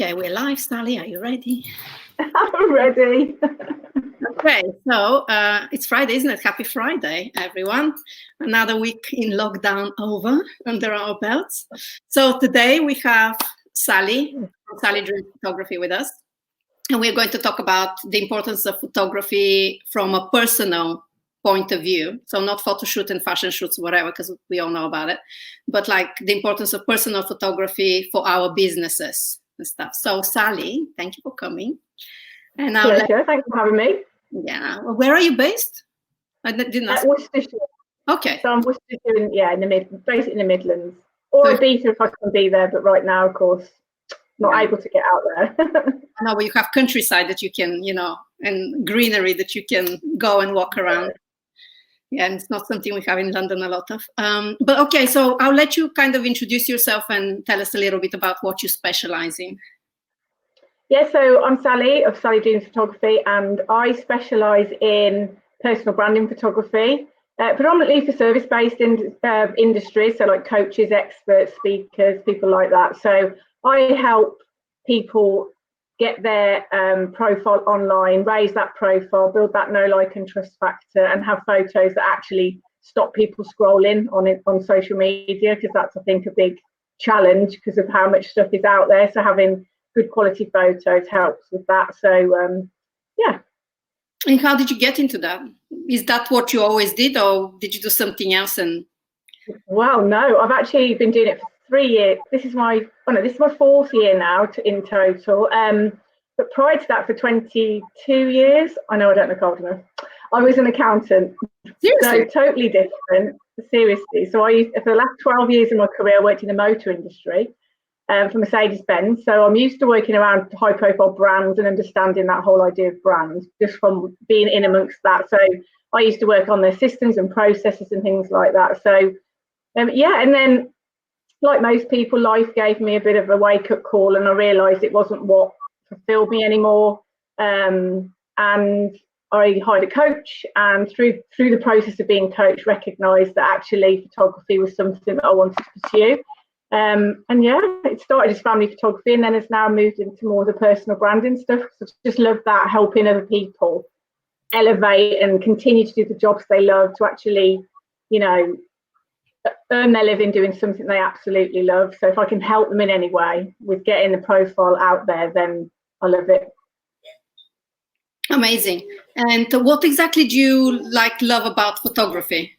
Okay, we're live, Sally. Are you ready? I'm ready. Okay, so it's Friday, isn't it? Happy Friday, everyone. Another week in lockdown over, under our belts. So today we have Sally from Sally Dreams Photography with us. And we're going to talk about the importance of photography from a personal point of view. So not photo shoot and fashion shoots, whatever, because we all know about it. But like the importance of personal photography for our businesses and stuff. So Sally, thank you for coming. And pleasure. Thanks for having me. Yeah. Well, where are you based? I didn't ask. Worcestershire. Okay. So I'm Worcestershire, basically in the Midlands. Or Ibiza if I can be there, but right now, of course, not able to get out there. No, but you have countryside that you can, and greenery that you can go and walk around. Yeah, and it's not something we have in London a lot of. But okay, so I'll let you kind of introduce yourself and tell us a little bit about what you specialize in. Yeah, so I'm Sally of Sally Dreams Photography, and I specialise in personal branding photography, predominantly for service-based industries, so like coaches, experts, speakers, people like that. So I help people get their profile online, raise that profile, build that know, like, and trust factor, and have photos that actually stop people scrolling on social media, because that's, I think, a big challenge because of how much stuff is out there. So having good quality photos helps with that. So yeah. And how did you get into that? Is that what you always did, or did you do something else? And well, no, I've actually been doing it for 3 years. This is my 4th year now in total. But prior to that, for 22 years, I know I don't look old enough, I was an accountant. Seriously? So totally different, seriously. So for the last 12 years of my career, I worked in the motor industry for Mercedes-Benz. So I'm used to working around high-profile brands and understanding that whole idea of brand just from being in amongst that. So I used to work on their systems and processes and things like that. So yeah, and then like most people, life gave me a bit of a wake-up call, and I realised it wasn't what fulfilled me anymore. And I hired a coach, and through the process of being coached, recognised that actually photography was something that I wanted to pursue. And yeah, it started as family photography, and then has now moved into more of the personal branding stuff. So I just love that, helping other people elevate and continue to do the jobs they love, to actually, earn their living doing something they absolutely love. So if I can help them in any way with getting the profile out there, then I love it. Amazing. And what exactly do you love about photography?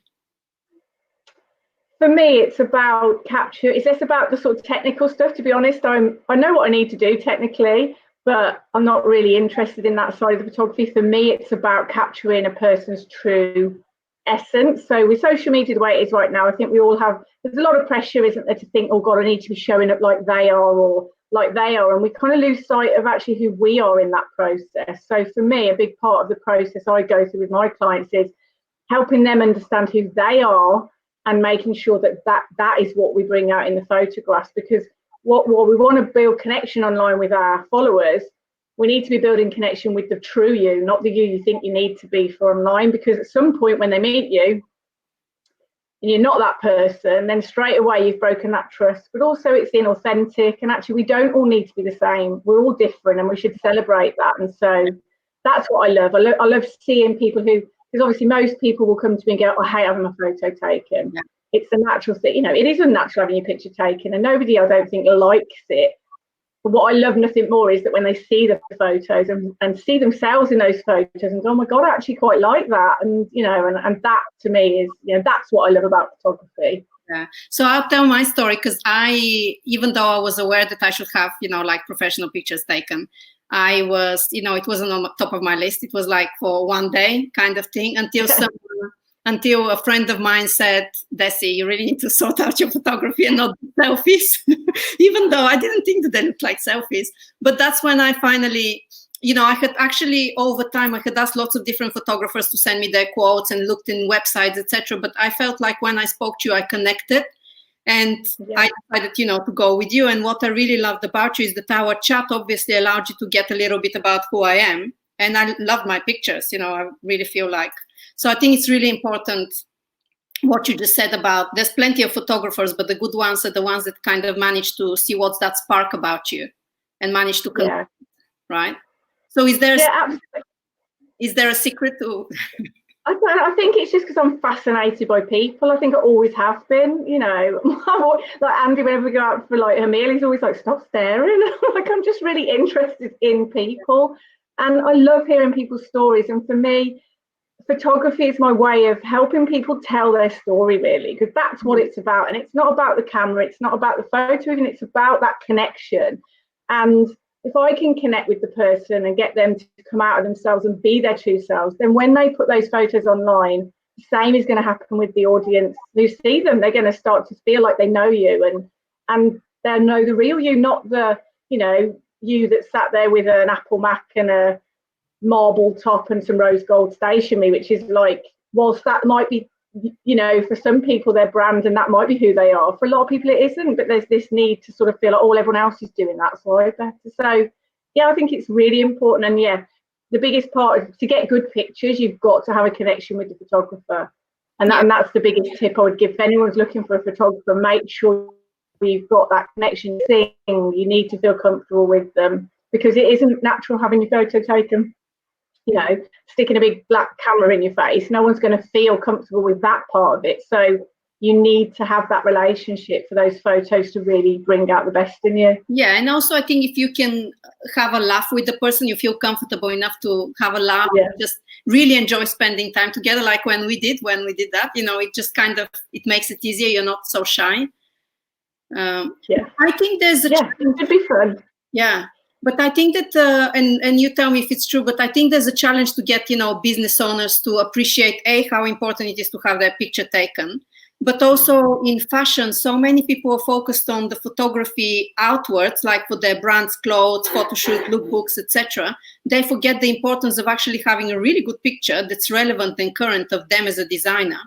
For me, it's about capture. It's less about the sort of technical stuff, to be honest. I know what I need to do technically, but I'm not really interested in that side of the photography. For me, it's about capturing a person's true essence. So with social media the way it is right now, I think we all have, there's a lot of pressure, isn't there, to think, oh God, I need to be showing up like they are or like they are, and we kind of lose sight of actually who we are in that process. So for me, a big part of the process I go through with my clients is helping them understand who they are and making sure that is what we bring out in the photographs, because what we want to build connection online with our followers, we need to be building connection with the true you, not the you think you need to be for online. Because at some point when they meet you and you're not that person, then straight away you've broken that trust. But also it's inauthentic, and actually we don't all need to be the same. We're all different, and we should celebrate that. And so that's what I love. I love seeing people who, because obviously most people will come to me and go, I hate having my photo taken. Yeah. It's a natural thing, it is unnatural having your picture taken, and nobody, I don't think, likes it. But what I love nothing more is that when they see the photos and see themselves in those photos and go, oh my God, I actually quite like that. And, and that to me is, that's what I love about photography. Yeah. So I'll tell my story, because even though I was aware that I should have, professional pictures taken, I was, it wasn't on the top of my list. It was like for one day kind of thing until a friend of mine said, Desi, you really need to sort out your photography and not selfies, even though I didn't think that they looked like selfies. But that's when I finally, I had actually, over time, I had asked lots of different photographers to send me their quotes and looked in websites, etc. But I felt like when I spoke to you, I connected. And yeah. I decided, to go with you. And what I really loved about you is that our chat obviously allowed you to get a little bit about who I am. And I love my pictures, I really feel like. So I think it's really important what you just said about, there's plenty of photographers, but the good ones are the ones that kind of manage to see what's that spark about you. and manage to connect, Yeah. right? So is there absolutely. Is there a secret to I think it's just because I'm fascinated by people. I think I always have been, you know. Like Andy, whenever we go out for like a meal, he's always like, stop staring. Like, I'm just really interested in people. And I love hearing people's stories. And for me, photography is my way of helping people tell their story, really, because that's what it's about. And it's not about the camera, it's not about the photo, even it's about that connection. And if I can connect with the person and get them to come out of themselves and be their true selves, then when they put those photos online, the same is going to happen with the audience who see them. They're going to start to feel like they know you, and they'll know the real you, not the, you know, you that sat there with an Apple Mac and a marble top and some rose gold stationery, which is like, whilst that might be, you know, for some people their brand and that might be who they are, for a lot of people it isn't. But there's this need to sort of feel like, oh, everyone else is doing that, so I better. So yeah, I think it's really important. And yeah, the biggest part is to get good pictures, you've got to have a connection with the photographer, and that's the biggest tip I would give if anyone's looking for a photographer. Make sure you've got that connection thing. You need to feel comfortable with them, because it isn't natural having your photo taken, you know, sticking a big black camera in your face. No one's going to feel comfortable with that part of it. So you need to have that relationship for those photos to really bring out the best in you. Yeah, and also I think if you can have a laugh with the person, you feel comfortable enough to have a laugh, just really enjoy spending time together, like when we did that, you know, it just kind of, it makes it easier. You're not so shy. I think there's a it should be fun. Yeah. But I think that, and you tell me if it's true, but I think there's a challenge to get, you know, business owners to appreciate, how important it is to have their picture taken. But also in fashion, so many people are focused on the photography outwards, like for their brands, clothes, photoshoot, lookbooks, etc. They forget the importance of actually having a really good picture that's relevant and current of them as a designer.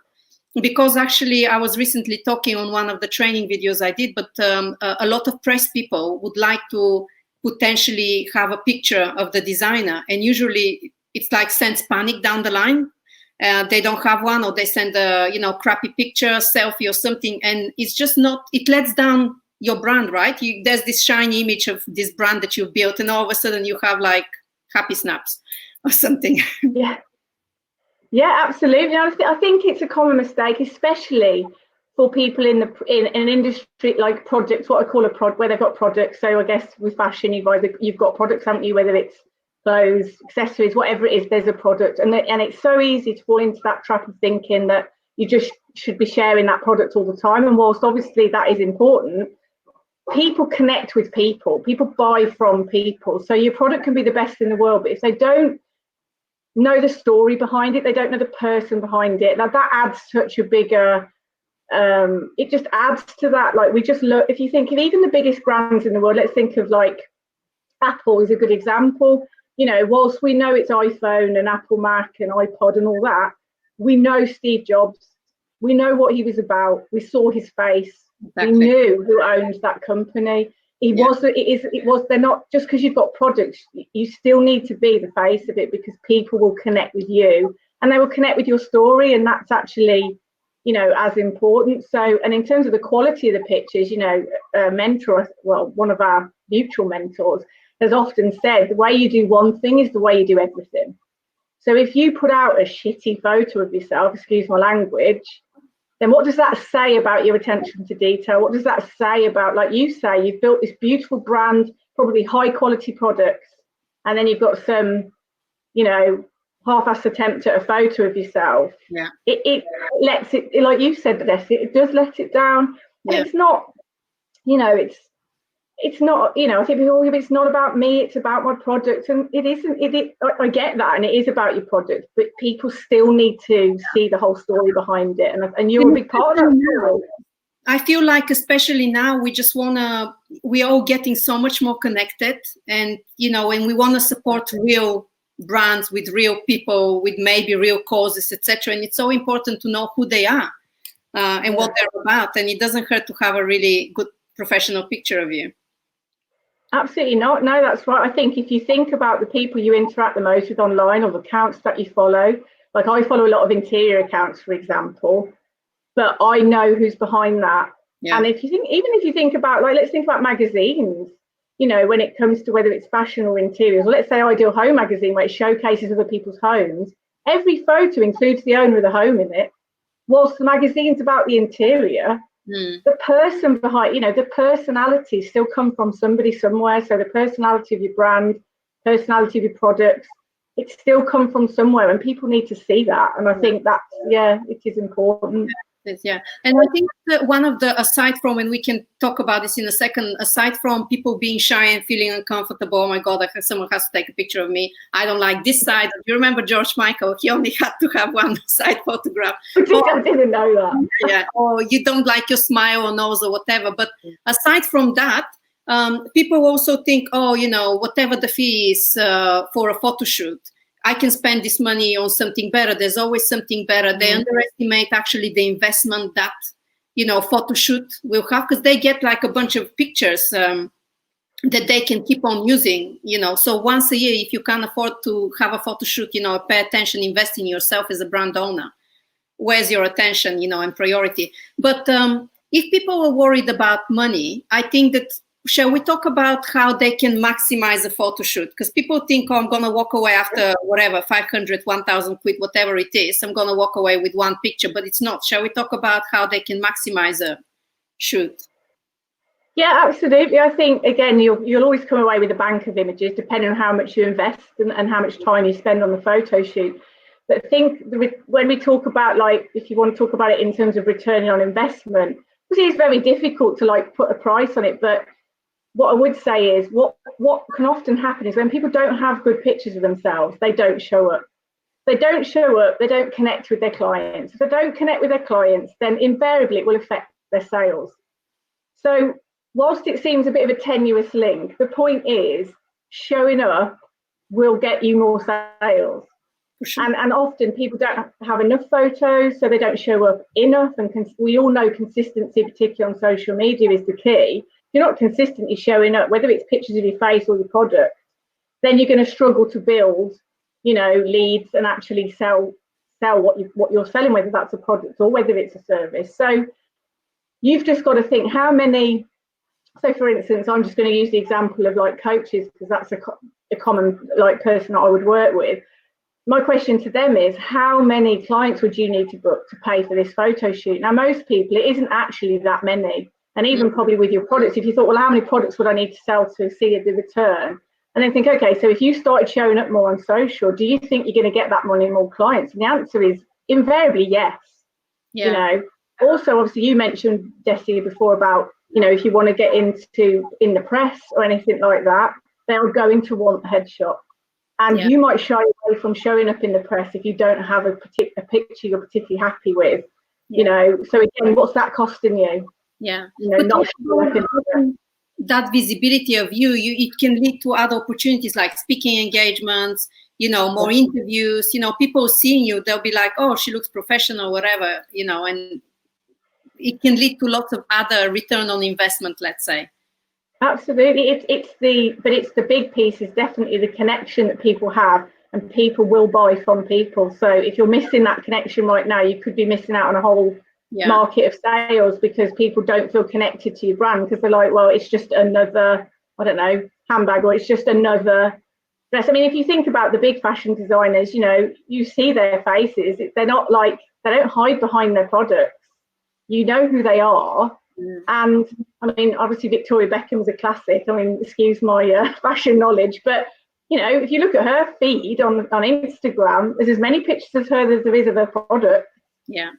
Because actually, I was recently talking on one of the training videos I did, but a lot of press people would like to potentially have a picture of the designer, and usually it's like sends panic down the line. They don't have one, or they send a, you know, crappy picture, selfie or something, and it's just not, it lets down your brand, right? There's this shiny image of this brand that you've built, and all of a sudden you have like happy snaps or something. Yeah, absolutely. I think it's a common mistake, especially for people in an industry like projects, what I call a prod, where they've got products. So I guess with fashion, you've got products, haven't you? Whether it's clothes, accessories, whatever it is, there's a product, and it's so easy to fall into that trap of thinking that you just should be sharing that product all the time. And whilst obviously that is important, people connect with people. People buy from people. So your product can be the best in the world, but if they don't know the story behind it, they don't know the person behind it, that adds such a bigger, it just adds to that. Like, we just look, if you think of even the biggest brands in the world, let's think of like Apple is a good example. You know, whilst we know it's iPhone and Apple Mac and iPod and all that, we know Steve Jobs, we know what he was about, we saw his face, we knew who owned that company. They're not, just because you've got products, you still need to be the face of it, because people will connect with you and they will connect with your story, and that's actually, you know, as important. So, and in terms of the quality of the pictures, you know, a mentor, well, one of our mutual mentors has often said, the way you do one thing is the way you do everything. So if you put out a shitty photo of yourself, excuse my language, then what does that say about your attention to detail? What does that say about, like you say, you've built this beautiful brand, probably high quality products, and then you've got some, you know, half-assed attempt at a photo of yourself. It lets it, like you said, it does let it down. And it's not, you know, it's not, you know, I think it's not about me, it's about my product. And it isn't, I get that, and it is about your product, but people still need to see the whole story behind it. And you're a big part of that. I feel like, especially now, we're all getting so much more connected, and, you know, and we want to support real brands with real people, with maybe real causes, etc. And it's so important to know who they are and what they're about. And it doesn't hurt to have a really good professional picture of you. Absolutely not. No, that's right. I think if you think about the people you interact the most with online, or the accounts that you follow, like I follow a lot of interior accounts, for example, but I know who's behind that. And if you think, even if you think about, like, let's think about magazines, you know, when it comes to whether it's fashion or interiors, let's say Ideal Home magazine, where it showcases other people's homes, every photo includes the owner of the home in it. Whilst the magazine's about the interior, the person behind, you know, the personality still come from somebody somewhere. So the personality of your brand, personality of your products, it still come from somewhere, and people need to see that. And I think that's, yeah, it is important. Yeah, and I think that one of the, aside from, and we can talk about this in a second, aside from people being shy and feeling uncomfortable, oh my God, someone has to take a picture of me, I don't like this side. You remember George Michael, he only had to have one side photograph. I didn't know that. Yeah, or you don't like your smile or nose or whatever. But aside from that, people also think, oh, you know, whatever the fee is for a photo shoot, I can spend this money on something better. There's always something better. They underestimate actually the investment that, you know, photo shoot will have, because they get like a bunch of pictures that they can keep on using, you know. So once a year, if you can't afford to have a photo shoot, you know, pay attention, invest in yourself as a brand owner. Where's your attention, you know, and priority? But if people are worried about money, I think that, shall we talk about how they can maximize a photo shoot? Because people think, oh, I'm going to walk away after whatever, 500, 1,000 quid, whatever it is. I'm going to walk away with one picture, but it's not. Shall we talk about how they can maximize a shoot? Yeah, absolutely. I think, again, you'll always come away with a bank of images, depending on how much you invest and how much time you spend on the photo shoot. But I think when we talk about, like, if you want to talk about it in terms of return on investment, obviously it's very difficult to like put a price on it, but what I would say is what can often happen is when people don't have good pictures of themselves, they don't show up. They don't show up, they don't connect with their clients. If they don't connect with their clients, then invariably it will affect their sales. So whilst it seems a bit of a tenuous link, the point is showing up will get you more sales. Sure. And often people don't have enough photos, so they don't show up enough. And we all know consistency, particularly on social media, is the key. If you're not consistently showing up, whether it's pictures of your face or your product, then you're going to struggle to build, you know, leads and actually sell what you're selling, whether that's a product or whether it's a service. So you've just got to think how many. So for instance, I'm just going to use the example of like coaches, because that's a common like person that I would work with. My question to them is, how many clients would you need to book to pay for this photo shoot? Now, most people, it isn't actually that many. And even probably with your products, if you thought, well, how many products would I need to sell to see the return? And then think, okay, so if you started showing up more on social, do you think you're going to get that many more clients? And the answer is invariably yes. Yeah. You know, also, obviously, you mentioned, Jessie, before about, you know, if you want to get into in the press or anything like that, they're going to want a headshot. And you might shy away from showing up in the press if you don't have a picture you're particularly happy with, you know. So again, what's that costing you? Yeah, you know, not that visibility of you, it can lead to other opportunities like speaking engagements, you know, more interviews, you know, people seeing you, they'll be like, oh, she looks professional, whatever, you know, and it can lead to lots of other return on investment, let's say. Absolutely. It's the big piece is definitely the connection that people have, and people will buy from people. So if you're missing that connection right now, you could be missing out on a whole market of sales, because people don't feel connected to your brand, because they're like, well, it's just another, I don't know, handbag, or it's just another dress. I mean, if you think about the big fashion designers, you know, you see their faces. They're not like, they don't hide behind their products. You know who they are. And I mean, obviously Victoria Beckham's a classic. I mean, excuse my fashion knowledge, but you know, if you look at her feed on Instagram, there's as many pictures of her as there is of her product. Yeah.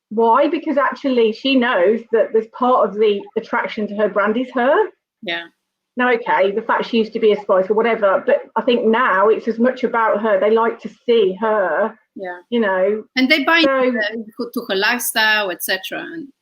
Why? Because actually she knows that there's part of the attraction to her brand is her. Yeah. Now, okay, the fact she used to be a spice or whatever, but I think now it's as much about her. They like to see her. Yeah. You know. And they buy to her lifestyle, etc. And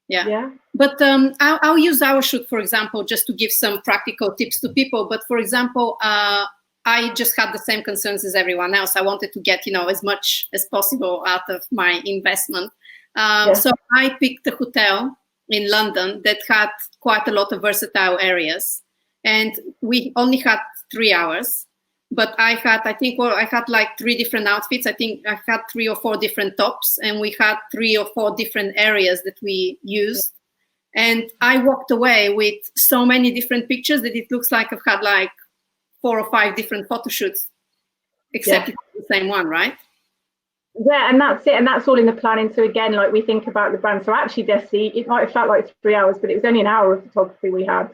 yeah. But I'll use our shoot, for example, just to give some practical tips to people. But for example, I just had the same concerns as everyone else. I wanted to get, you know, as much as possible out of my investment. So I picked a hotel in London that had quite a lot of versatile areas. And we only had 3 hours. But I had like 3 different outfits. I think I had 3 or 4 different tops, and we had 3 or 4 different areas that we used. And I walked away with so many different pictures that it looks like I've had like 4 or 5 different photo shoots, except it's the same one, right? Yeah, and that's it. And that's all in the planning. So again, like we think about the brand. So actually, Desi, it might have felt like 3 hours, but it was only an hour of photography we had.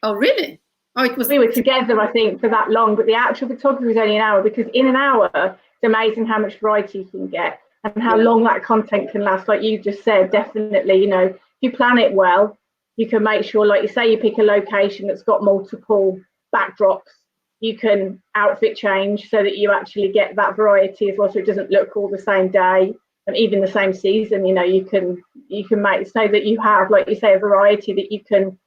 Oh, really? Oh, it was. We were together, I think, for that long, but the actual photography was only an hour, because in an hour, it's amazing how much variety you can get and how long that content can last. Like you just said, definitely, you know, if you plan it well, you can make sure, like you say, you pick a location that's got multiple backdrops. You can outfit change so that you actually get that variety as well, so it doesn't look all the same day and even the same season. You know, you can make so that you have, like you say, a variety that you can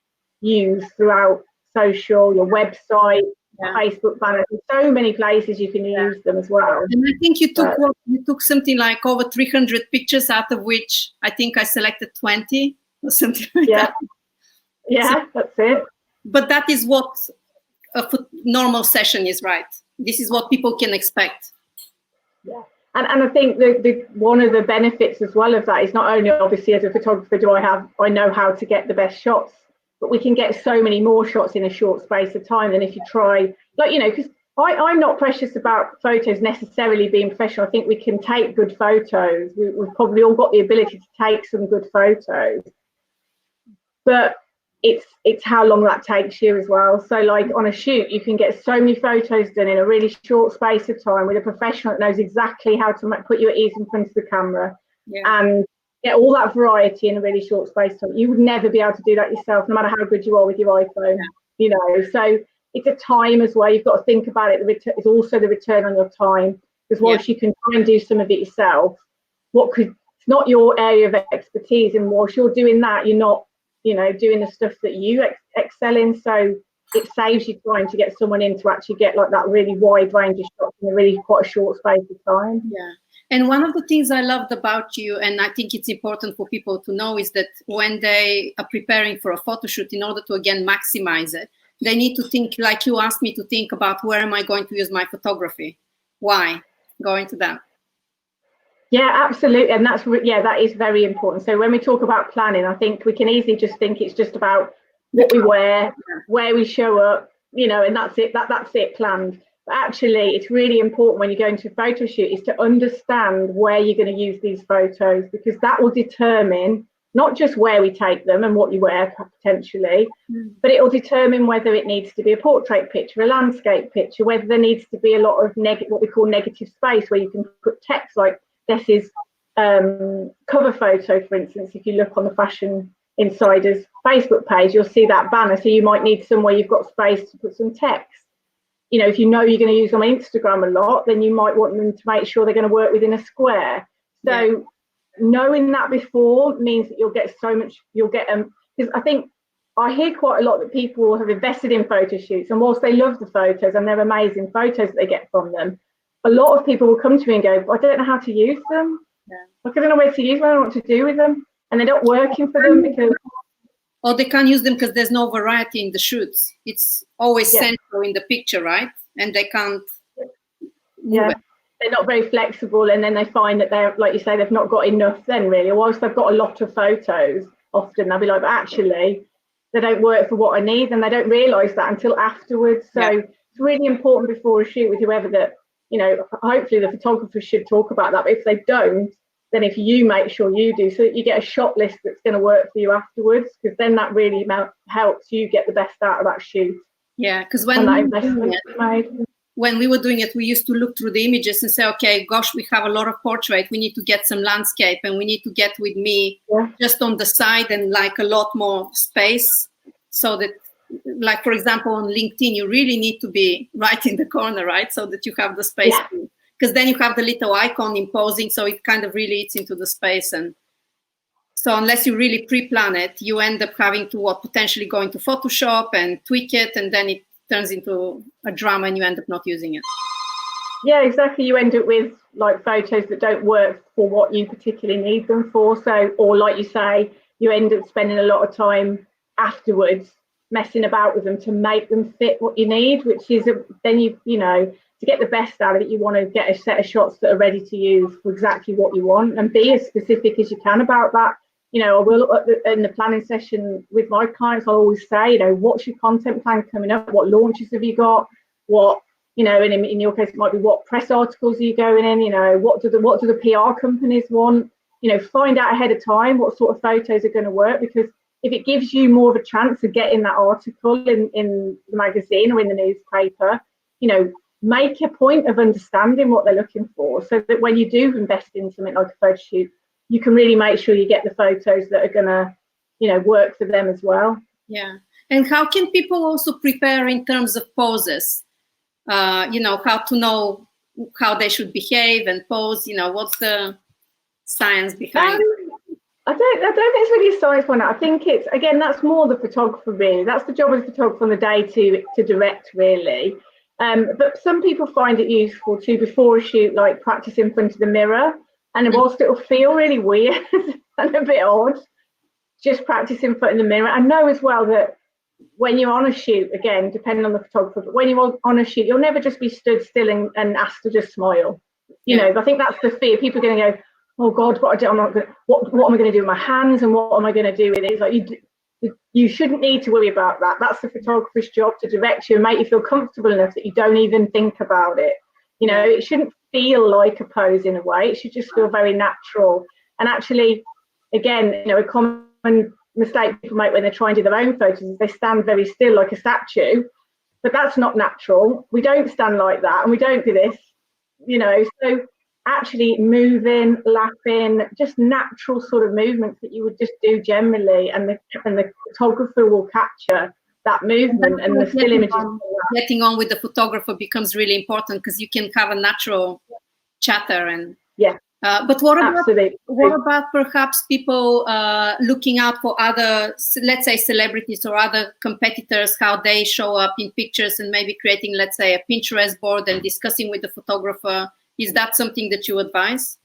use throughout social, your website, Facebook banners, so many places you can use them as well. And I think you took something like over 300 pictures, out of which I think I selected 20 or something like that. Yeah, so, that's it. But that is what a normal session is, right? This is what people can expect. Yeah. And I think the one of the benefits as well of that is not only obviously as a photographer I know how to get the best shots, but we can get so many more shots in a short space of time than if you try, like, you know, because I'm not precious about photos necessarily being professional. I think we can take good photos. We've probably all got the ability to take some good photos, but it's how long that takes you as well. So like on a shoot, you can get so many photos done in a really short space of time with a professional that knows exactly how to put you at ease in front of the camera and get all that variety in a really short space of time. You would never be able to do that yourself, no matter how good you are with your iPhone, you know. So it's a time as well. You've got to think about it. It's also the return on your time, because whilst you can try and do some of it yourself, it's not your area of expertise, and whilst you're doing that, you're not, you know, doing the stuff that you excel in. So it saves you trying to get someone in to actually get like that really wide range of shots in a really quite a short space of time. Yeah. And one of the things I loved about you, and I think it's important for people to know, is that when they are preparing for a photo shoot, in order to again maximize it, they need to think, like you asked me to think about, where am I going to use my photography? Why? Go into that. Yeah, absolutely. And that is very important. So when we talk about planning, I think we can easily just think it's just about what we wear, where we show up, you know, and that's it, that's it planned. But actually, it's really important when you go into a photo shoot is to understand where you're going to use these photos, because that will determine not just where we take them and what you wear potentially, but it will determine whether it needs to be a portrait picture, a landscape picture, whether there needs to be a lot of what we call negative space, where you can put text like, this is cover photo, for instance. If you look on the Fashion Insider's Facebook page, you'll see that banner. So you might need somewhere you've got space to put some text. You know, if you know you're going to use them on Instagram a lot, then you might want them to make sure they're going to work within a square. So knowing that before means that you'll get because I think I hear quite a lot that people have invested in photo shoots, and whilst they love the photos and they're amazing photos that they get from them, a lot of people will come to me and go, I don't know how to use them. I don't know where to use them. I don't know what to do with them. And they're not working for them because... Or they can't use them because there's no variety in the shoots. It's always central in the picture, right? And they can't... They're not very flexible, and then they find that they're, like you say, they've not got enough then, really. Whilst they've got a lot of photos, often they'll be like, but actually, they don't work for what I need, and they don't realise that until afterwards. So it's really important before a shoot with whoever that, you know, hopefully the photographers should talk about that. But if they don't, then if you make sure you do, so that you get a shot list that's going to work for you afterwards, because then that really helps you get the best out of that shoot. Yeah, because when we were doing it, we used to look through the images and say, okay, gosh, we have a lot of portrait. We need to get some landscape, and we need to get with me just on the side and like a lot more space, so that, like, for example, on LinkedIn, you really need to be right in the corner, right? So that you have the space, because then you have the little icon imposing, so it kind of really eats into the space. And so unless you really pre-plan it, you end up having to potentially go into Photoshop and tweak it, and then it turns into a drama and you end up not using it. Yeah, exactly. You end up with like photos that don't work for what you particularly need them for. So, or like you say, you end up spending a lot of time afterwards messing about with them to make them fit what you need, which is then you know, to get the best out of it, you want to get a set of shots that are ready to use for exactly what you want, and be as specific as you can about that. You know, I will in the planning session with my clients, I'll always say, you know, what's your content plan coming up? What launches have you got? What, you know, and in your case, it might be what press articles are you going in? You know, what do the PR companies want? You know, find out ahead of time what sort of photos are going to work, because if it gives you more of a chance of getting that article in the magazine or in the newspaper, you know, make a point of understanding what they're looking for, so that when you do invest in something like a photo shoot, you can really make sure you get the photos that are going to, you know, work for them as well. Yeah. And how can people also prepare in terms of poses? You know, how to know how they should behave and pose, you know, what's the science behind it? I don't think it's really a science one. I think it's, again, that's more the photographer really. That's the job of the photographer on the day to direct really. But some people find it useful to, before a shoot, like practice in front of the mirror. And whilst it'll feel really weird and a bit odd, just practice in front of the mirror. I know as well that when you're on a shoot, again, depending on the photographer, but when you're on a shoot, you'll never just be stood still and asked to just smile. You know, I think that's the fear. People are going to go, oh God, what am I going to do with my hands, and what am I going to do with it? It's like, you shouldn't need to worry about that. That's the photographer's job, to direct you and make you feel comfortable enough that you don't even think about it. You know, it shouldn't feel like a pose in a way. It should just feel very natural. And actually, again, you know, a common mistake people make when they're trying to do their own photos is they stand very still like a statue, but that's not natural. We don't stand like that, and we don't do this, you know. So actually moving, laughing, just natural sort of movements that you would just do generally, and the photographer will capture that movement, and the still images. Getting on with the photographer becomes really important, because you can have a natural chatter and but what about perhaps people looking out for other, let's say, celebrities or other competitors, how they show up in pictures, and maybe creating, let's say, a Pinterest board and discussing with the photographer? Is that something that you advise?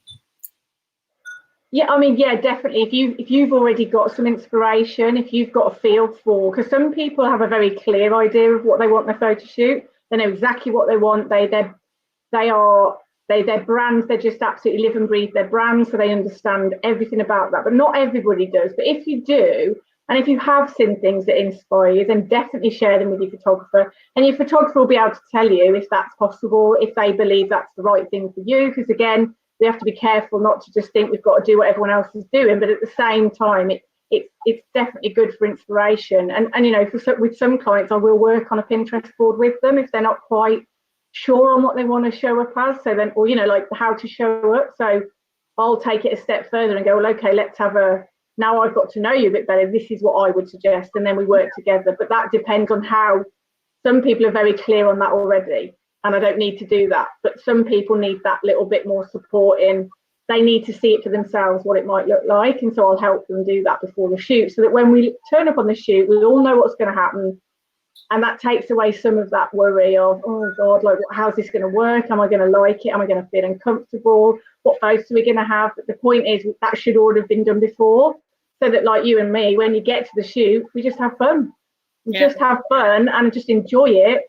Yeah, I mean, yeah, definitely. If you've already got some inspiration, if you've got a feel for, because some people have a very clear idea of what they want in their photo shoot, they know exactly what they want. Their brands, they just absolutely live and breathe their brand, so they understand everything about that. But not everybody does. But if you do, and if you have seen things that inspire you, then definitely share them with your photographer. And your photographer will be able to tell you if that's possible, if they believe that's the right thing for you. Because again, we have to be careful not to just think we've got to do what everyone else is doing. But at the same time, it's definitely good for inspiration. And you know, with some clients, I will work on a Pinterest board with them if they're not quite sure on what they want to show up as. So then, or you know, like how to show up. So I'll take it a step further and go, well, okay, let's have now I've got to know you a bit better, this is what I would suggest, and then we work together. But that depends on how, some people are very clear on that already, and I don't need to do that. But some people need that little bit more support in, they need to see it for themselves, what it might look like. And so I'll help them do that before the shoot, so that when we turn up on the shoot, we all know what's going to happen. And that takes away some of that worry of, oh God, like, how's this going to work? Am I going to like it? Am I going to feel uncomfortable? What photos are we going to have? But the point is, that should all have been done before, so that, like you and me, when you get to the shoot, we just have fun. We just have fun and just enjoy it,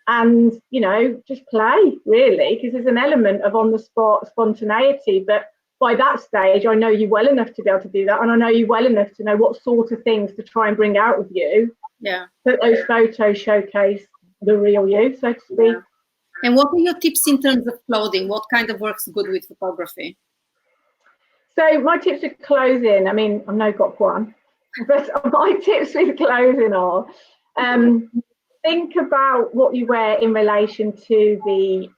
and, you know, just play, really, because there's an element of on-the-spot spontaneity. But by that stage, I know you well enough to be able to do that, and I know you well enough to know what sort of things to try and bring out of you. Yeah. That those photos showcase the real you, so to speak. Yeah. And what are your tips in terms of clothing? What kind of works good with photography? So my tips with clothing, I mean, I've now got one, but my tips with clothing are, think about what you wear in relation to the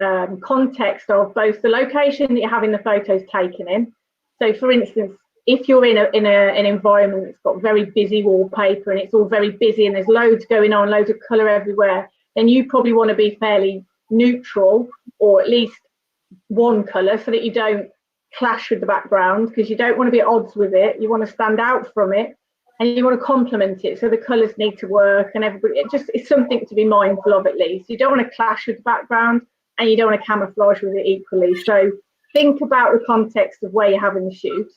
context of both the location that you're having the photos taken in. So for instance, if you're in an environment that's got very busy wallpaper and it's all very busy and there's loads going on, loads of colour everywhere, then you probably want to be fairly neutral, or at least one colour, so that you don't clash with the background, because you don't want to be at odds with it. You want to stand out from it, and you want to complement it, so the colours need to work, and everybody, it's something to be mindful of at least. You don't want to clash with the background, and you don't want to camouflage with it equally. So think about the context of where you're having the shoot,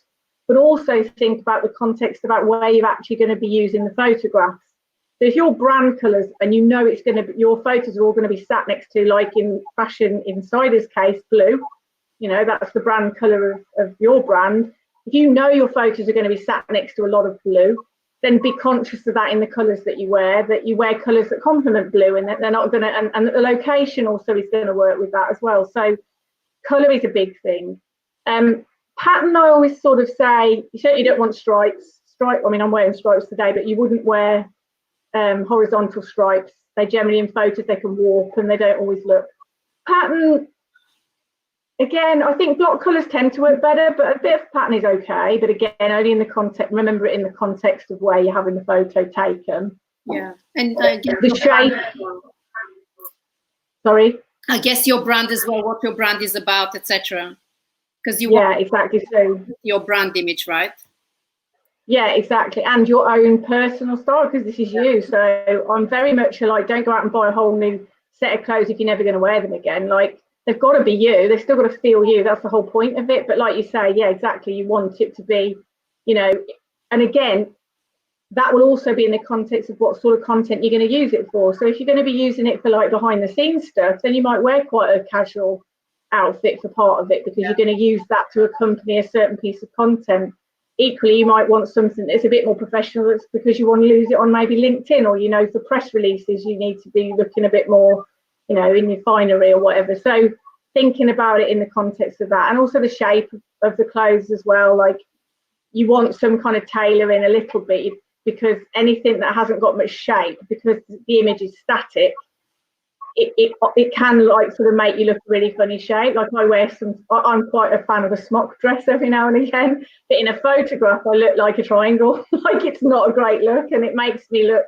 but also think about the context about where you're actually going to be using the photographs. So if your brand colours, and you know it's going to be, your photos are all going to be sat next to, like in Fashion Insider's case, blue, you know, that's the brand colour of your brand, if you know your photos are going to be sat next to a lot of blue, then be conscious of that in the colours that you wear colours that complement blue, and that they're not going to, and the location also is going to work with that as well. So colour is a big thing. Pattern, I always sort of say, you certainly don't want stripes. I mean, I'm wearing stripes today, but you wouldn't wear horizontal stripes. They generally, in photos, they can warp and they don't always look. Pattern, again, I think block colours tend to work better, but a bit of pattern is okay. But again, only in the context, remember it in the context of where you're having the photo taken. Yeah, and the shape. Sorry? I guess your brand as well, what your brand is about, etc. Because you want exactly so your brand image, right? Yeah, exactly, and your own personal style, because this is you. So I'm very much like, don't go out and buy a whole new set of clothes if you're never going to wear them again. Like, they've got to be you. They've still got to feel you. That's the whole point of it. But like you say, yeah, exactly. You want it to be, you know, and again, that will also be in the context of what sort of content you're going to use it for. So if you're going to be using it for like behind the scenes stuff, then you might wear quite a casual outfit for part of it, because you're going to use that to accompany a certain piece of content. Equally, you might want something that's a bit more professional, that's because you want to use it on maybe LinkedIn, or, you know, for press releases, you need to be looking a bit more, you know, in your finery or whatever. So thinking about it in the context of that, and also the shape of the clothes as well. Like, you want some kind of tailoring a little bit, because anything that hasn't got much shape, because the image is static, it can like sort of make you look really funny shape. Like, I'm quite a fan of a smock dress every now and again, but in a photograph I look like a triangle. Like, it's not a great look, and it makes me look,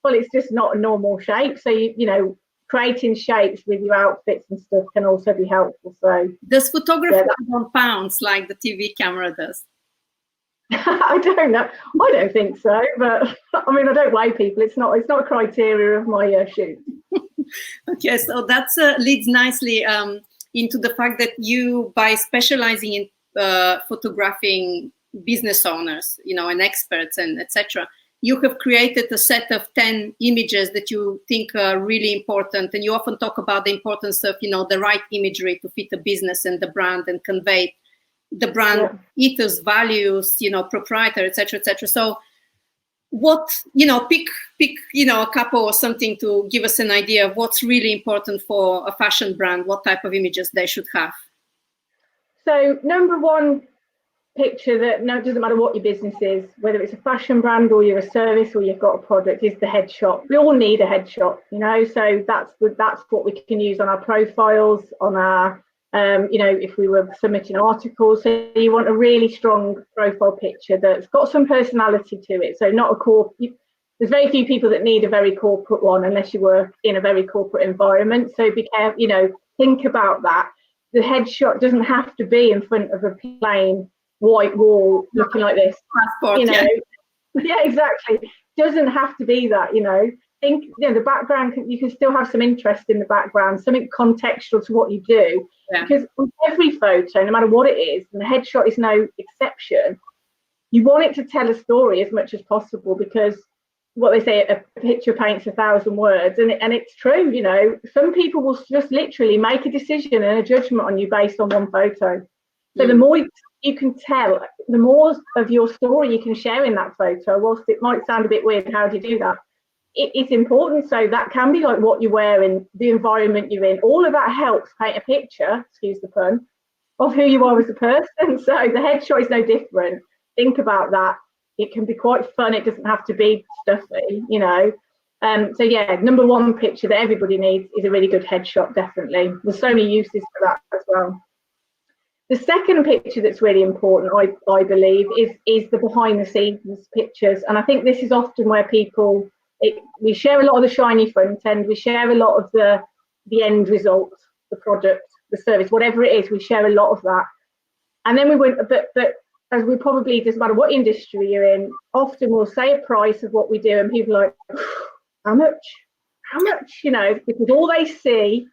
well, it's just not a normal shape. So you know, creating shapes with your outfits and stuff can also be helpful. So does photography on pounds like the TV camera does? I don't know. I don't think so, but I mean, I don't weigh people. It's not a criteria of my shoot. Okay, so that leads nicely into the fact that you, by specializing in photographing business owners, you know, and experts and etc., you have created a set of 10 images that you think are really important. And you often talk about the importance of, you know, the right imagery to fit the business and the brand and convey the brand ethos, values, you know, proprietor, etc., etc. So what, you know, pick, you know, a couple or something to give us an idea of what's really important for a fashion brand, what type of images they should have. So number one picture, that no, it doesn't matter what your business is, whether it's a fashion brand or you're a service or you've got a product, is the headshot. We all need a headshot, you know, so that's what we can use on our profiles, on our you know, if we were submitting articles. So you want a really strong profile picture that's got some personality to it. So not a there's very few people that need a very corporate one unless you work in a very corporate environment. So be careful, you know, think about that. The headshot doesn't have to be in front of a plain white wall looking like this. Passport, you know, yeah, exactly. Doesn't have to be that, you know. Think, you know, the background, you can still have some interest in the background, something contextual to what you do. Because with every photo, no matter what it is, and the headshot is no exception, you want it to tell a story as much as possible, because what they say, a picture paints 1,000 words, and it's true. You know, some people will just literally make a decision and a judgment on you based on one photo. So the more you can tell, the more of your story you can share in that photo. Whilst it might sound a bit weird, how do you do that? It's important. So that can be like what you're wearing, the environment you're in. All of that helps paint a picture, excuse the pun, of who you are as a person. So the headshot is no different. Think about that. It can be quite fun. It doesn't have to be stuffy, you know. So yeah, number one picture that everybody needs is a really good headshot, definitely. There's so many uses for that as well. The second picture that's really important, I believe, is the behind the scenes pictures. And I think this is often where people, we share a lot of the shiny front end, we share a lot of the end result, the product, the service, whatever it is, we share a lot of that. And then we went, but as we probably, doesn't matter what industry you're in, often we'll say a price of what we do and people are like, how much, you know, because all they see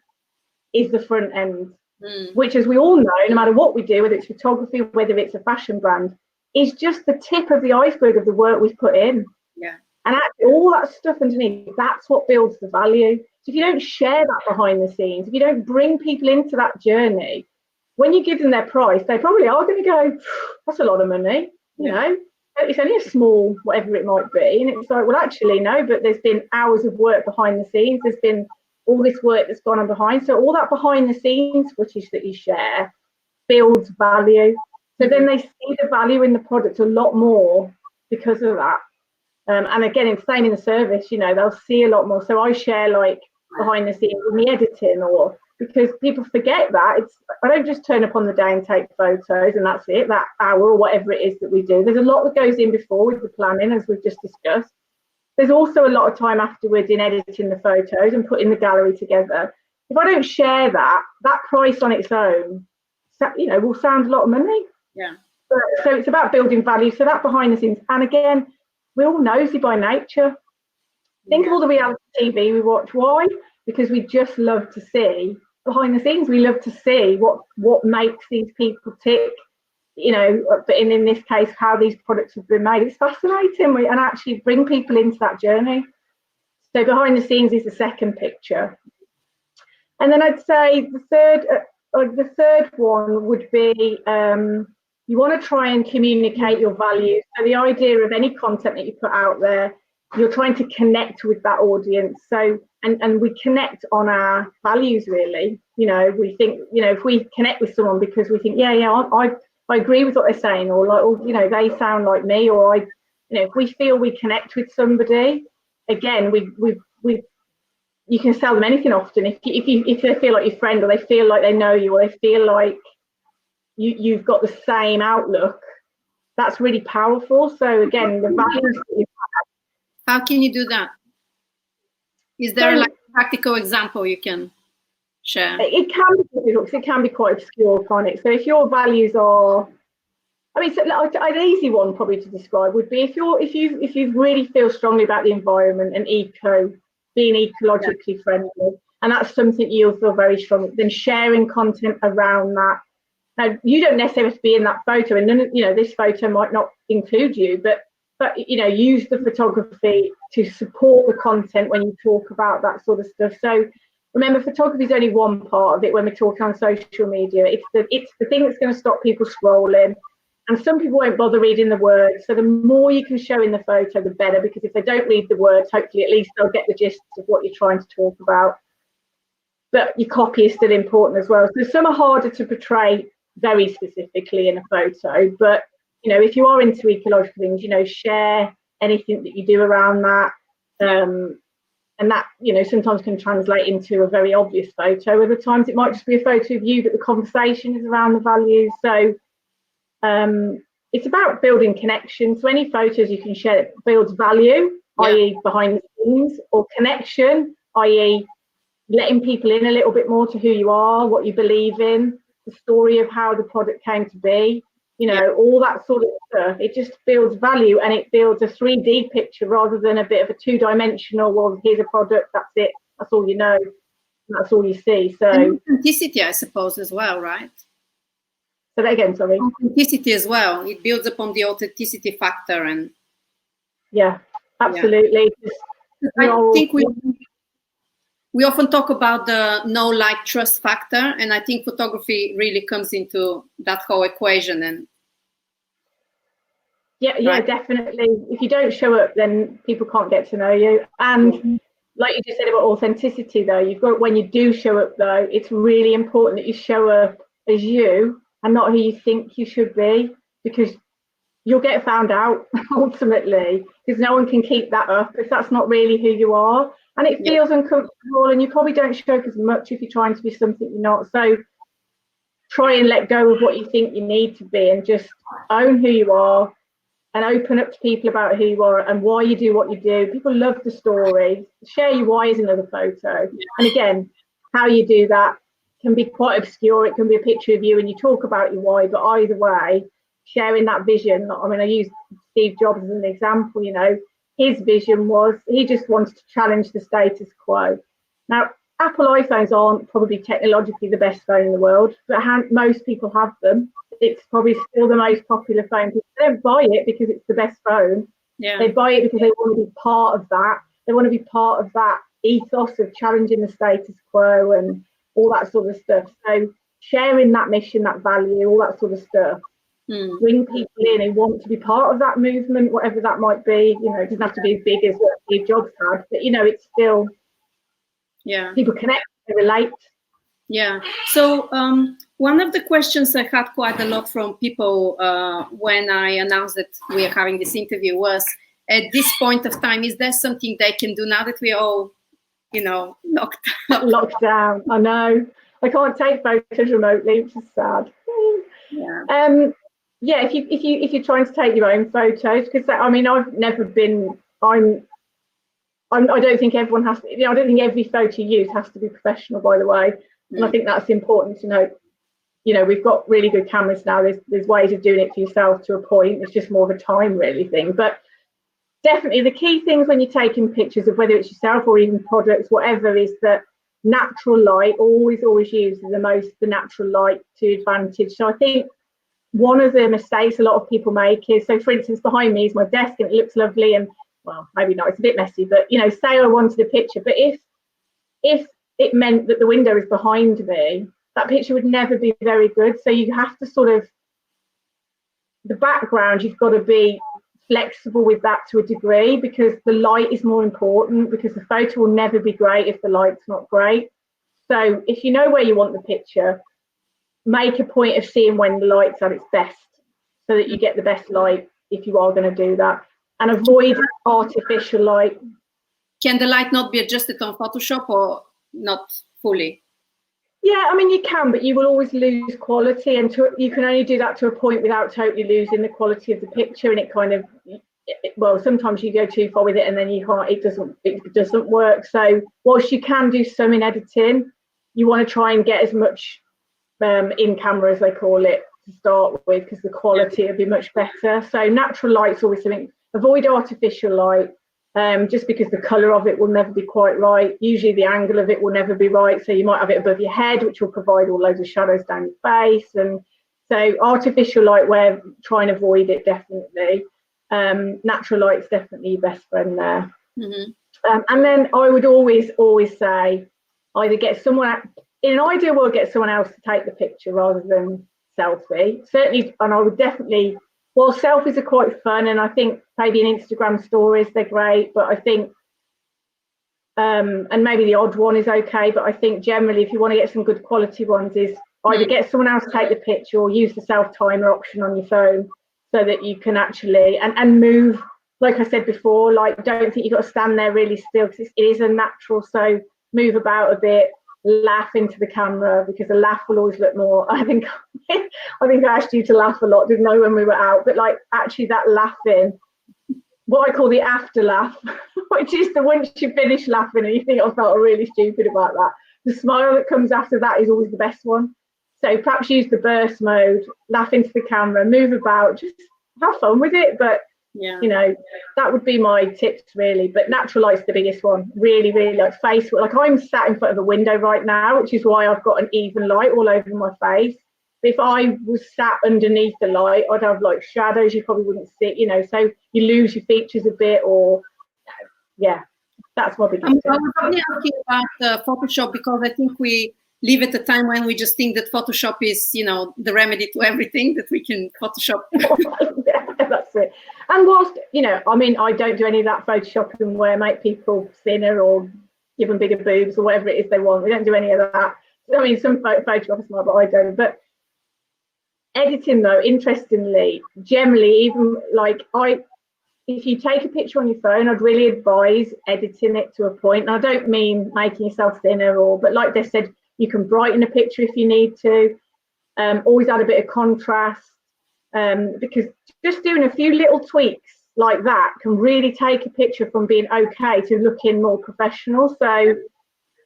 is the front end, which, as we all know, no matter what we do, whether it's photography, whether it's a fashion brand, is just the tip of the iceberg of the work we've put in. Yeah. And actually, all that stuff underneath, that's what builds the value. So if you don't share that behind the scenes, if you don't bring people into that journey, when you give them their price, they probably are going to go, that's a lot of money, you know. It's only a small, whatever it might be. And it's like, well, actually, no, but there's been hours of work behind the scenes. There's been all this work that's gone on behind. So all that behind the scenes footage that you share builds value. So then they see the value in the product a lot more because of that. And again, it's same in the service, you know, they'll see a lot more. So I share like behind the scenes in the editing, or because people forget that I don't just turn up on the day and take photos and that's it, that hour or whatever it is that we do. There's a lot that goes in before with the planning, as we've just discussed. There's also a lot of time afterwards in editing the photos and putting the gallery together. If I don't share that price on its own, you know, will sound a lot of money. Yeah. So it's about building value. So that behind the scenes, and again, we're all nosy by nature. Think of all the reality TV we watch. Why? Because we just love to see behind the scenes. We love to see what makes these people tick, you know, but in this case, how these products have been made. It's fascinating, and actually bring people into that journey. So behind the scenes is the second picture. And then I'd say the third one would be you want to try and communicate your values. So the idea of any content that you put out there, you're trying to connect with that audience. So and we connect on our values, really. You know, we think, you know, if we connect with someone because we think, I agree with what they're saying, or like, or, you know, they sound like me, or you know, if we feel we connect with somebody, again, you can sell them anything often if they feel like your friend, or they feel like they know you, or they feel like you've got the same outlook. That's really powerful. So again, the values that you have. How can you do that? Is there like a practical example you can share? It can be difficult, it can be quite obscure, can't it? So if your values are, I mean, so an easy one probably to describe would be if you really feel strongly about the environment and being ecologically friendly, and that's something you'll feel very strong, then sharing content around that. Now, you don't necessarily have to be in that photo, and none of, you know, this photo might not include you, but you know, use the photography to support the content when you talk about that sort of stuff. So remember, photography is only one part of it when we're talking on social media. It's the thing that's going to stop people scrolling. And some people won't bother reading the words. So the more you can show in the photo, the better, because if they don't read the words, hopefully at least they'll get the gist of what you're trying to talk about. But your copy is still important as well. So some are harder to portray very specifically in a photo. But, you know, if you are into ecological things, you know, share anything that you do around that. And that, you know, sometimes can translate into a very obvious photo. Other times it might just be a photo of you, but the conversation is around the values. So it's about building connections. So any photos you can share that builds value, i.e. behind the scenes, or connection, i.e. letting people in a little bit more to who you are, what you believe in, the story of how the product came to be, you know, all that sort of stuff. It just builds value, and it builds a 3D picture rather than a bit of a two-dimensional, well, here's a product, that's it, that's all you know, that's all you see. So and authenticity, I suppose, as well, right? Say that again, sorry. Authenticity as well. It builds upon the authenticity factor, and absolutely. I think we often talk about the know, like, trust factor, and I think photography really comes into that whole equation. And right? Definitely. If you don't show up, then people can't get to know you. And like you just said about authenticity, though, you've got, when you do show up, though, it's really important that you show up as you and not who you think you should be, because you'll get found out ultimately, because no one can keep that up if that's not really who you are. And it feels uncomfortable, and you probably don't show up as much if you're trying to be something you're not. So try and let go of what you think you need to be, and just own who you are, and open up to people about who you are and why you do what you do. People love the story. Share your why is another photo. And again, how you do that can be quite obscure. It can be a picture of you and you talk about your why, but either way, sharing that vision. I mean, I use Steve Jobs as an example. You know, his vision was, he just wanted to challenge the status quo. Now, Apple iPhones aren't probably technologically the best phone in the world, but most people have them. It's probably still the most popular phone. People don't buy it because it's the best phone. They buy it because they want to be part of that. They want to be part of that ethos of challenging the status quo and all that sort of stuff. So sharing that mission, that value, all that sort of stuff. Bring people in who want to be part of that movement, whatever that might be. You know, it doesn't have to be as big as what Steve Jobs had, but you know, it's still, people connect, they relate. Yeah. So one of the questions I had quite a lot from people when I announced that we are having this interview was, at this point of time, is there something they can do now that we're all, you know, locked down? I know. I can't take photos remotely, which is sad. Yeah. If you're trying to take your own photos, because I mean, I've never been. I don't think everyone has to. You know, I don't think every photo you use has to be professional. By the way, and I think that's important to note. You know, we've got really good cameras now. There's ways of doing it for yourself to a point. It's just more of a time really thing. But definitely the key things when you're taking pictures of whether it's yourself or even products, whatever, is that natural light. Always use the natural light to advantage. So I think one of the mistakes a lot of people make is, so for instance, behind me is my desk and it looks lovely, and well, maybe not, it's a bit messy, but you know, say I wanted a picture, but if it meant that the window is behind me, that picture would never be very good. So you have to sort of, the background, you've got to be flexible with that to a degree, because the light is more important, because the photo will never be great if the light's not great. So if you know where you want the picture, make a point of seeing when the light's at its best, so that you get the best light if you are going to do that, and avoid artificial light. Can the light not be adjusted on Photoshop, or not fully? Yeah, I mean, you can, but you will always lose quality, and you can only do that to a point without totally losing the quality of the picture. And it kind of, well, sometimes you go too far with it and then you can't, it doesn't work. So whilst you can do some in editing, you want to try and get as much in camera, as they call it, to start with, because the quality will be much better. So natural light's always something. Avoid artificial light, just because the colour of it will never be quite right. Usually the angle of it will never be right. So you might have it above your head, which will provide all loads of shadows down your face. And so artificial light, we're trying to avoid it, definitely. Natural light's definitely your best friend there. And then I would always say, either get someone, in an ideal world, get someone else to take the picture rather than selfie. Certainly, and I would definitely, well, selfies are quite fun, and I think maybe in Instagram stories they're great, but I think, and maybe the odd one is okay, but I think generally if you want to get some good quality ones, is either get someone else to take the picture or use the self-timer option on your phone, so that you can actually, and move, like I said before, like, don't think you've got to stand there really still, because it is unnatural. So move about a bit, laugh into the camera, because a laugh will always look more, I think I asked you to laugh a lot, didn't I, when we were out, but like actually that laughing, what I call the after laugh, which is the once you finish laughing and you think, I felt really stupid about that, the smile that comes after that is always the best one. So perhaps use the burst mode, laugh into the camera, move about, just have fun with it. But you know, that would be my tips really. But natural light's the biggest one, really like face, like I'm sat in front of a window right now, which is why I've got an even light all over my face. But if I was sat underneath the light, I'd have like shadows you probably wouldn't see, you know, so you lose your features a bit. Or that's my biggest tip. I was only asking about Photoshop because I think we live at a time when we just think that Photoshop is, you know, the remedy to everything, that we can Photoshop. That's it. And whilst, you know, I mean, I don't do any of that photoshopping where make people thinner or give them bigger boobs or whatever it is they want. We don't do any of that. I mean, some photographers might, but I don't. But editing, though, interestingly, generally, even like if you take a picture on your phone, I'd really advise editing it to a point. And I don't mean making yourself thinner, but like they said, you can brighten a picture if you need to. Always add a bit of contrast, because just doing a few little tweaks like that can really take a picture from being okay to looking more professional. So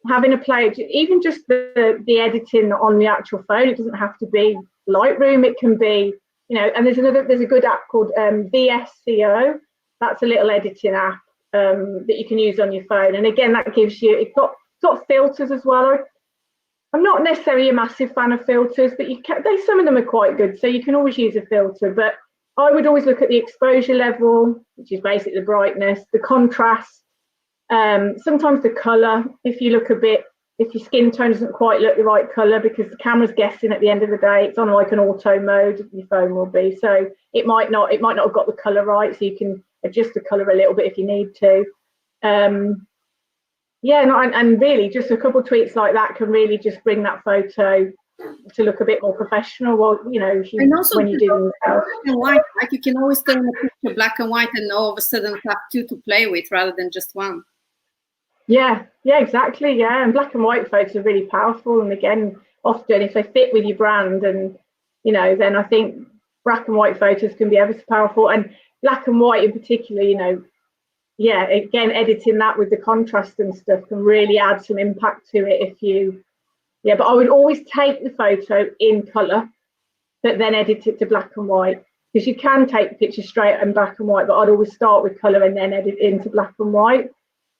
having a play, even just the editing on the actual phone, it doesn't have to be Lightroom. It can be, you know, and there's a good app called VSCO. That's a little editing app that you can use on your phone. And again, that gives you, it's got filters as well. I'm not necessarily a massive fan of filters, but some of them are quite good. So you can always use a filter, but I would always look at the exposure level, which is basically the brightness, the contrast, sometimes the color. If you look a bit if your skin tone doesn't quite look the right colour, because the camera's guessing at the end of the day. It's on like an auto mode, your phone will be, so it might not have got the colour right, so you can adjust the colour a little bit if you need to. And really just a couple of tweaks like that can really just bring that photo to look a bit more professional. Well, you know, when you do them black and white, like you can always turn a picture black and white and all of a sudden have two to play with rather than just one. Yeah, exactly. Yeah, and black and white photos are really powerful. And again, often if they fit with your brand, and you know, then I think black and white photos can be ever so powerful. And black and white in particular, you know, yeah, again, editing that with the contrast and stuff can really add some impact to it. But I would always take the photo in colour, but then edit it to black and white, because you can take the picture straight in black and white, but I'd always start with colour and then edit into black and white.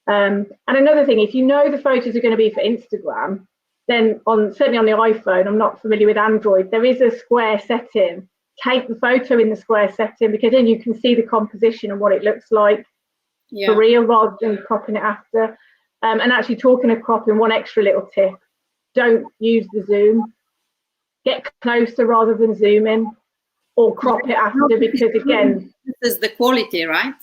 And another thing, if you know the photos are going to be for Instagram, then certainly on the iPhone, I'm not familiar with Android, there is a square setting. Take the photo in the square setting, because then you can see the composition and what it looks like for real, rather than cropping it after. And actually, talking of cropping, one extra little tip: don't use the zoom. Get closer rather than zoom in, or crop it after, because again, this is the quality, right?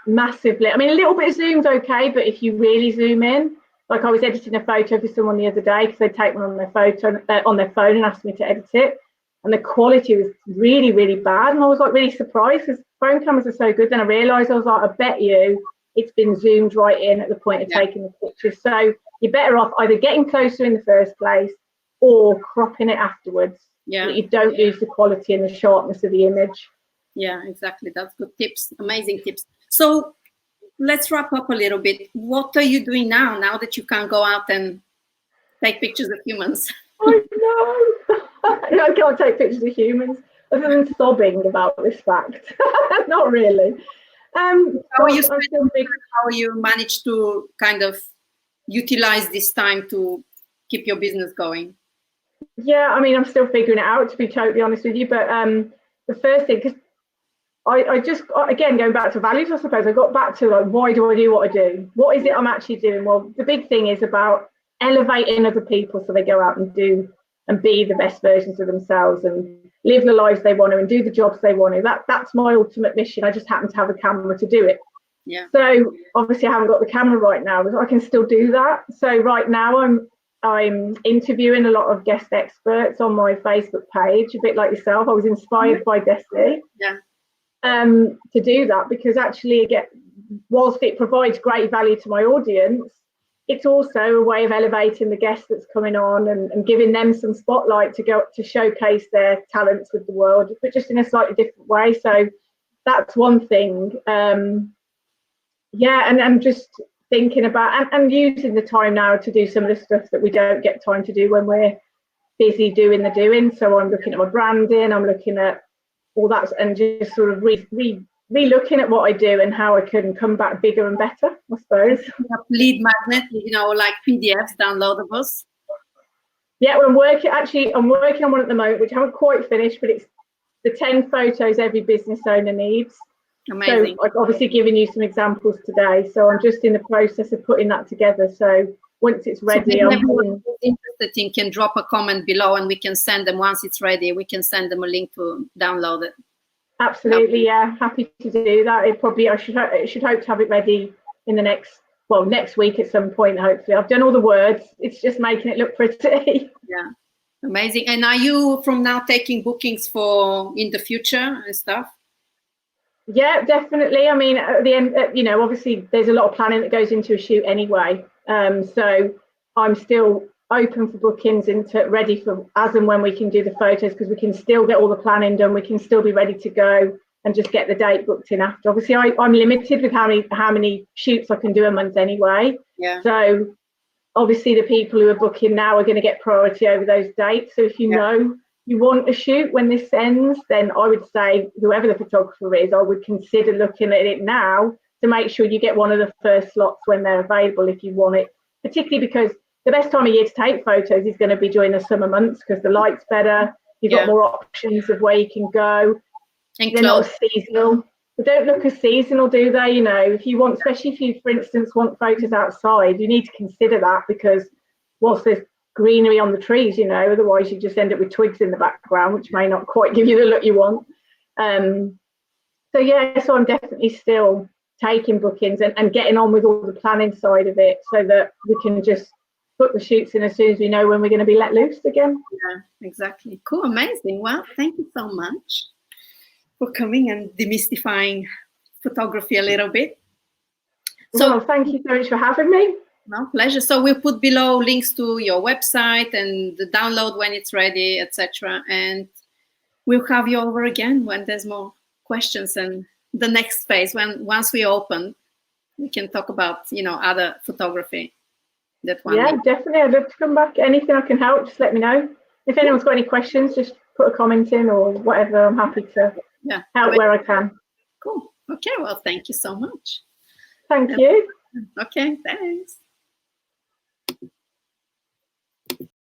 Massively. I mean, a little bit of zoom's okay, but if you really zoom in, like I was editing a photo for someone the other day, because they'd take one on their phone and asked me to edit it, and the quality was really, really bad, and I was like really surprised, because phone cameras are so good. Then I realised, I was like, I bet you it's been zoomed right in at the point of taking the picture. So you're better off either getting closer in the first place or cropping it afterwards, so that you don't lose the quality and the sharpness of the image. Yeah, exactly. That's good tips. Amazing tips. So let's wrap up a little bit. What are you doing now that you can't go out and take pictures of humans? I know. No, I can't take pictures of humans, other than sobbing about this fact. Not really. How you manage to kind of utilize this time to keep your business going? Yeah, I mean, I'm still figuring it out, to be totally honest with you. But the first thing, because I just, again, going back to values, I suppose, I got back to like, why do I do what I do? What is it I'm actually doing? Well, the big thing is about elevating other people so they go out and do and be the best versions of themselves and live the lives they want to and do the jobs they want to. That's my ultimate mission. I just happen to have a camera to do it. Yeah. So obviously I haven't got the camera right now, but I can still do that. So right now I'm interviewing a lot of guest experts on my Facebook page, a bit like yourself. I was inspired by Desi. Yeah. To do that, because actually, again, whilst it provides great value to my audience, it's also a way of elevating the guest that's coming on and giving them some spotlight to showcase their talents with the world, but just in a slightly different way. So that's one thing. And just thinking about and using the time now to do some of the stuff that we don't get time to do when we're busy doing the doing. So I'm looking at my branding, I'm looking at all that, and just sort of re-looking at what I do and how I can come back bigger and better, I suppose. Lead magnet, like PDFs, downloadables. Yeah, well, I'm working on one at the moment, which I haven't quite finished, but it's the 10 photos every business owner needs. Amazing. So I've obviously given you some examples today, so I'm just in the process of putting that together. So once it's ready, so everyone who's interested in can drop a comment below, and we can send them, once it's ready, we can send them a link to download it. Absolutely, yeah, happy to do that. I should hope to have it ready in the next week at some point, hopefully. I've done all the words, it's just making it look pretty. Yeah, amazing. And are you from now taking bookings for in the future and stuff? Yeah, definitely. I mean, at the end, obviously there's a lot of planning that goes into a shoot anyway. So I'm still open for bookings ready for as and when we can do the photos, because we can still get all the planning done. We can still be ready to go and just get the date booked in after. Obviously, I'm limited with how many shoots I can do a month anyway. Yeah. So obviously the people who are booking now are going to get priority over those dates. So if you know you want a shoot when this ends, then I would say whoever the photographer is, I would consider looking at it now to make sure you get one of the first slots when they're available if you want it, particularly because the best time of year to take photos is going to be during the summer months, because the light's better, you've got more options of where you can go. And they're not as seasonal. They don't look as seasonal, do they? If you want, especially if you, for instance, want photos outside, you need to consider that, because whilst there's greenery on the trees, you know, otherwise you just end up with twigs in the background, which may not quite give you the look you want. So yeah, so I'm definitely still taking bookings and getting on with all the planning side of it, so that we can just book the shoots in as soon as we know when we're going to be let loose again. Yeah, exactly. Cool, amazing. Well, thank you so much for coming and demystifying photography a little bit. So, well, thank you so much for having me. No, pleasure. So we'll put below links to your website and the download when it's ready, etc. And we'll have you over again when there's more questions and the next phase. Once we open, we can talk about, you know, other photography. Yeah, definitely. I'd love to come back. Anything I can help, just let me know. If anyone's got any questions, just put a comment in or whatever. I'm happy to help where I can. Cool. Okay. Well, thank you so much. Thank you. Okay. Thanks.